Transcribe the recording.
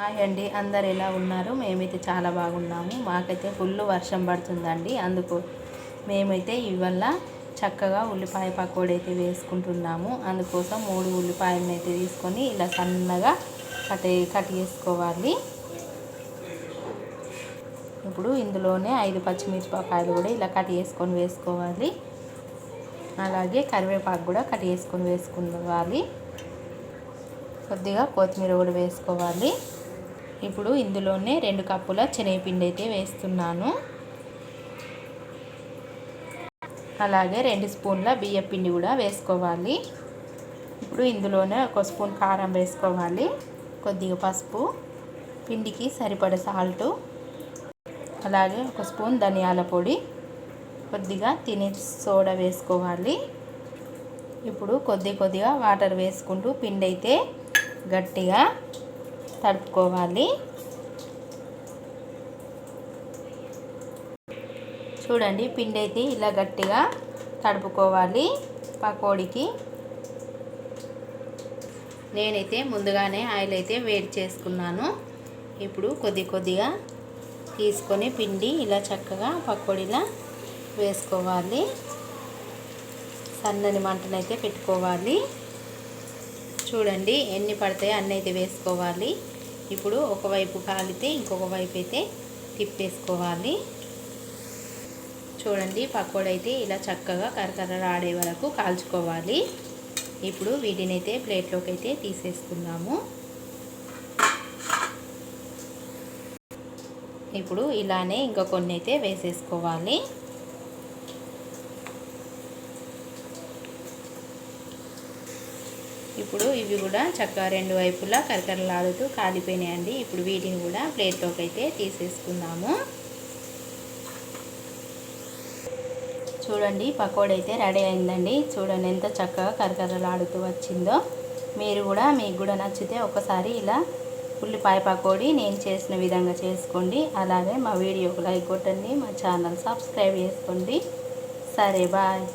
Hi అండి, అందరు ఎలా ఉన్నారు? మేమైతే చాలా బాగున్నాము. మాకైతే ఫుల్ వర్షం పడుతుందండి. అందుకు మేమైతే ఇవాళ చక్కగా ఉల్లిపాయ పకోడీ అయితే వేసుకుంటున్నాము. అందుకోసం 3 ఉల్లిపాయలను అయితే తీసుకొని ఇలా సన్నగా కట్ చేసుకోవాలి. ఇప్పుడు ఇందులోనే 5 పచ్చిమిరపకాయలు కూడా ఇలా కట్ చేసుకొని వేసుకోవాలి. అలాగే కరివేపాకు కూడా కట్ చేసుకొని వేసుకోవాలి. కొద్దిగా కొత్తిమీర కూడా వేసుకోవాలి. ఇప్పుడు ఇందులోనే 2 కప్పుల శనగపిండి అయితే వేస్తున్నాను. అలాగే 2 స్పూన్ల బియ్యం పిండి కూడా వేసుకోవాలి. ఇప్పుడు ఇందులోనే 1 స్పూన్ కారం వేసుకోవాలి. కొద్దిగా పసుపు, పిండికి సరిపడ సాల్టు, అలాగే 1 స్పూన్ ధనియాల పొడి, కొద్దిగా తినే సోడా వేసుకోవాలి. ఇప్పుడు కొద్దిగా వాటర్ వేసుకుంటూ పిండి అయితే గట్టిగా తడుపుకోవాలి. చూడండి, పిండి అయితే ఇలా గట్టిగా తడుపుకోవాలి. పకోడీకి నేనైతే ముందుగానే ఆయిల్ అయితే వేడి చేసుకున్నాను. ఇప్పుడు కొద్దిగా తీసుకొని పిండి ఇలా చక్కగా పకోడీలా వేసుకోవాలి. సన్నని మంటనైతే పెట్టుకోవాలి. చూడండి, ఎన్ని పడతాయో అన్నీ అయితే వేసుకోవాలి. ఇప్పుడు ఒకవైపు కాలితే ఇంకొక వైపు అయితే తిప్పేసుకోవాలి. చూడండి, పకోడీ అయితే ఇలా చక్కగా కరకరలాడే వరకు కాల్చుకోవాలి. ఇప్పుడు వీటిని అయితే ప్లేట్లోకి అయితే తీసేసుకుందాము. ఇప్పుడు ఇలానే ఇంకా కొన్ని అయితే వేసేసుకోవాలి. ఇప్పుడు ఇవి కూడా చక్కగా 2 వైపులా కరకరలాడుతూ కాలిపోయినాయండి. ఇప్పుడు వీటిని కూడా ప్లేట్లోకి అయితే తీసేసుకుందాము. చూడండి, పకోడీ అయితే రెడీ అయిందండి. చూడండి ఎంత చక్కగా కరకరలాడుతూ వచ్చిందో. మీకు కూడా నచ్చితే ఒకసారి ఇలా ఉల్లిపాయ పకోడీ నేను చేసిన విధంగా చేసుకోండి. అలాగే మా వీడియోకి లైక్ కొట్టండి, మా ఛానల్ సబ్స్క్రైబ్ చేసుకోండి. సరే, బాయ్.